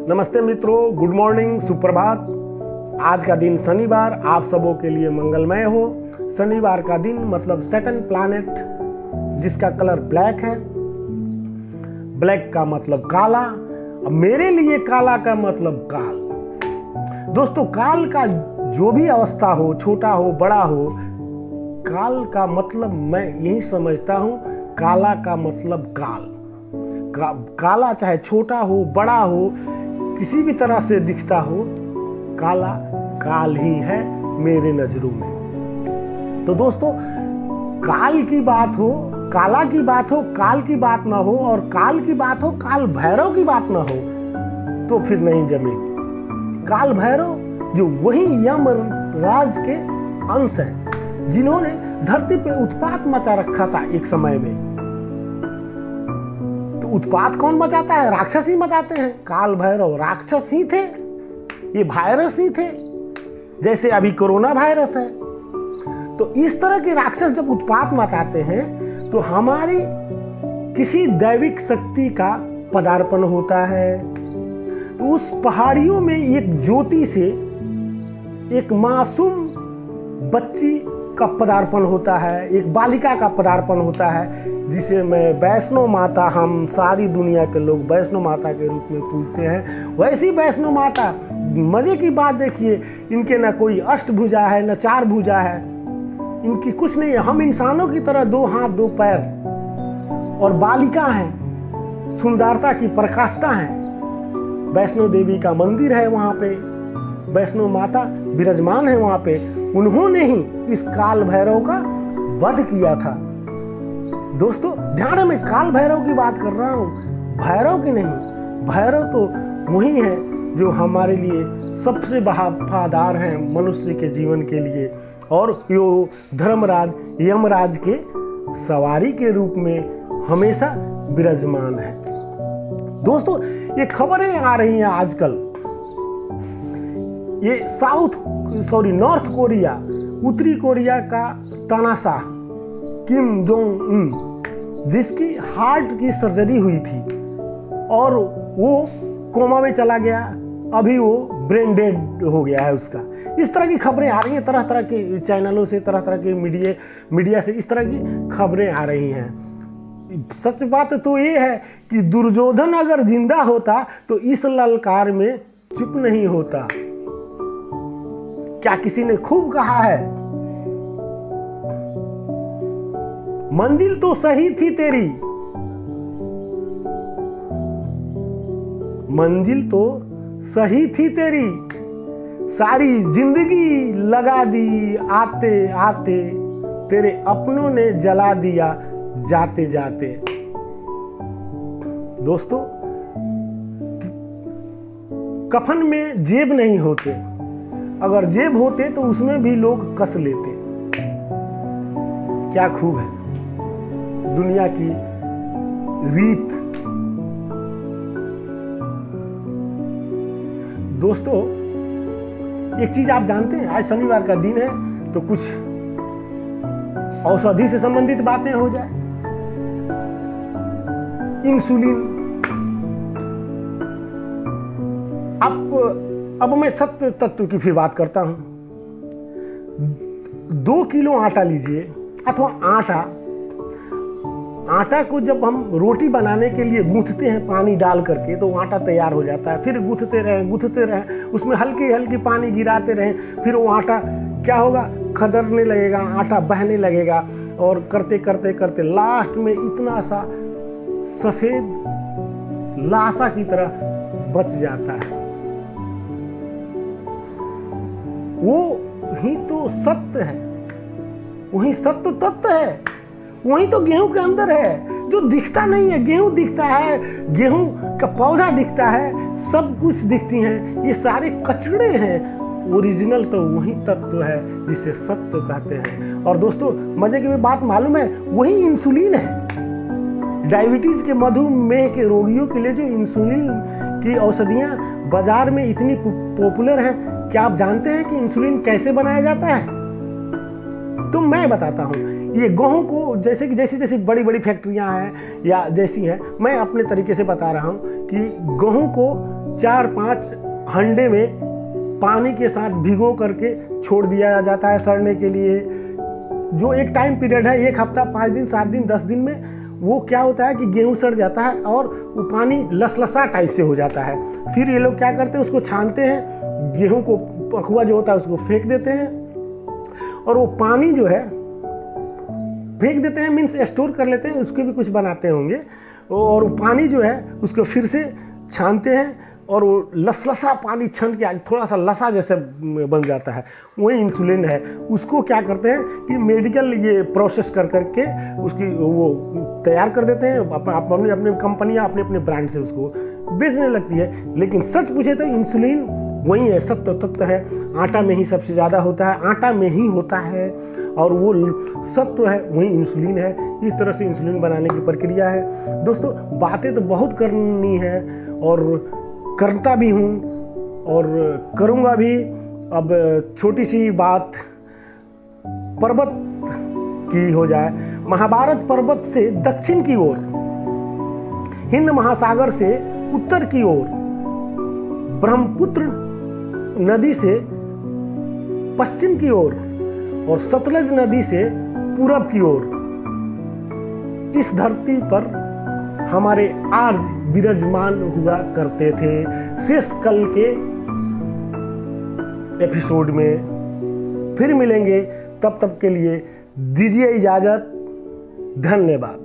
नमस्ते मित्रों, good morning, सुप्रभात। आज का दिन शनिवार आप सबों के लिए मंगलमय हो। शनिवार का दिन मतलब सैटर्न प्लैनेट जिसका कलर ब्लैक है, ब्लैक का मतलब काला, और मेरे लिए काला का मतलब काल। दोस्तों, काल का जो भी अवस्था हो, छोटा हो बड़ा हो, काल का मतलब मैं यही समझता हूँ, काला का मतलब काल। काला चाहे छोटा हो बड़ा हो, किसी भी तरह से दिखता हो, काला काल ही है मेरे नजरों में। तो दोस्तों, काल की बात हो, काला की बात हो, काल की बात ना हो, और काल की बात हो, काल भैरव की बात ना हो, तो फिर नहीं जमेगी। काल भैरव जो वही यमराज के अंश हैं, जिन्होंने धरती पे उत्पात मचा रखा था एक समय में। तो उत्पात कौन मचाता है? राक्षस ही मचाते हैं। काल भैरव राक्षस ही थे, ये वायरस ही थे, जैसे अभी कोरोना वायरस है। तो इस तरह के राक्षस जब उत्पात मचाते हैं तो हमारी किसी दैविक शक्ति का पदार्पण होता है। तो उस पहाड़ियों में एक ज्योति से एक मासूम बच्ची का पदार्पण होता है, एक बालिका का पदार्पण होता है, जिसे मैं वैष्णो माता, हम सारी दुनिया के लोग वैष्णो माता के रूप में पूजते हैं। वैसी वैष्णो माता, मजे की बात देखिए, इनके ना कोई अष्टभुजा है न चार भुजा है, इनकी कुछ नहीं है। हम इंसानों की तरह दो हाथ दो पैर और बालिका है, सुंदरता की प्रकाष्ठा है। वैष्णो देवी का मंदिर है वहाँ पे, वैष्णो माता विराजमान है वहाँ पे। उन्होंने ही इस काल भैरव का वध किया था। दोस्तों, ध्यान है, मैं काल भैरव की बात कर रहा हूँ, भैरव की नहीं। भैरव तो वही है जो हमारे लिए सबसे वफादार हैं मनुष्य के जीवन के लिए, और यो धर्मराज यमराज के सवारी के रूप में हमेशा विराजमान है। दोस्तों, ये खबरें आ रही हैं आजकल, ये नॉर्थ कोरिया, उत्तरी कोरिया का तानाशाह किम जोंग उन, जिसकी हार्ट की सर्जरी हुई थी और वो कोमा में चला गया, अभी वो ब्रेन डेड हो गया है उसका। इस तरह की खबरें आ रही हैं, तरह तरह के चैनलों से, तरह तरह के मीडिया से इस तरह की खबरें आ रही हैं। सच बात तो ये है कि दुर्योधन अगर जिंदा होता तो इस ललकार में चुप नहीं होता। क्या किसी ने खूब कहा है, मंजिल तो सही थी तेरी, मंजिल तो सही थी तेरी, सारी जिंदगी लगा दी आते आते, तेरे अपनों ने जला दिया जाते जाते। दोस्तों, कफन में जेब नहीं होते, अगर जेब होते तो उसमें भी लोग कस लेते। क्या खूब है दुनिया की रीत। दोस्तों, एक चीज आप जानते हैं, आज शनिवार का दिन है तो कुछ औषधि से संबंधित बातें हो जाए। इंसुलिन, अब मैं सत्य तत्व की फिर बात करता हूं। 2 किलो आटा लीजिए, अथवा आटा को जब हम रोटी बनाने के लिए गूंथते हैं पानी डाल करके, तो आटा तैयार हो जाता है। फिर गूंथते रहें, उसमें हल्की हल्की पानी गिराते रहें, फिर वो आटा क्या होगा, खदरने लगेगा, आटा बहने लगेगा, और करते करते करते लास्ट में इतना सा सफेद लाशा की तरह बच जाता है। वो ही तो सत्य है, वही सत्य तत्व है, वही तो गेहूं के अंदर है, जो दिखता नहीं है। गेहूं दिखता है, गेहूं का पौधा दिखता है, सब कुछ दिखती हैं, ये सारे कचड़े हैं। ओरिजिनल तो वही तत्व है जिसे सत्य कहते हैं। और दोस्तों, मजे की बात मालूम है, वही इंसुलिन है। डायबिटीज के, मधुमेह के रोगियों के लिए जो इंसुलिन की औषधियां बाजार में इतनी पॉपुलर हैं, क्या आप जानते हैं कि इंसुलिन कैसे बनाया जाता है? तो मैं बताता हूँ। ये गेहूं को जैसी बड़ी बड़ी फैक्ट्रियां हैं या जैसी हैं, मैं अपने तरीके से बता रहा हूँ कि गेहूं को 4-5 हंडे में पानी के साथ भिगो करके छोड़ दिया जाता है सड़ने के लिए। जो एक टाइम पीरियड है, 1 हफ्ता, 5 दिन, 7 दिन, 10 दिन में, वो क्या होता है कि गेहूँ सड़ जाता है और वो पानी लसलसा टाइप से हो जाता है। फिर ये लोग क्या करते हैं, उसको छानते हैं, गेहूँ को पकुआ जो होता है उसको फेंक देते हैं, और वो पानी जो है फेंक देते हैं, मीन्स स्टोर कर लेते हैं, उसके भी कुछ बनाते होंगे। और वो पानी जो है उसको फिर से छानते हैं और वो लसलसा पानी छन के थोड़ा सा लसा जैसे बन जाता है, वही इंसुलिन है। उसको क्या करते हैं कि मेडिकल ये प्रोसेस कर करके उसकी वो तैयार कर देते हैं, अपनी अपनी कंपनियां अपने अपने ब्रांड से उसको बेचने लगती है। लेकिन सच पूछे तो इंसुलिन वही है, सत्य तत्व है, आटा में ही सबसे ज़्यादा होता है, आटा में ही होता है, और वो सत्व है वही इंसुलिन है। इस तरह से इंसुलिन बनाने की प्रक्रिया है। दोस्तों, बातें तो बहुत करनी है और करता भी हूँ और करूँगा भी। अब छोटी सी बात पर्वत की हो जाए। महाभारत पर्वत से दक्षिण की ओर, हिंद महासागर से उत्तर की ओर, ब्रह्मपुत्र नदी से पश्चिम की ओर और सतलज नदी से पूरब की ओर इस धरती पर हमारे आर्य विराजमान हुआ करते थे। शेष कल के एपिसोड में फिर मिलेंगे, तब तक के लिए दीजिए इजाजत। धन्यवाद।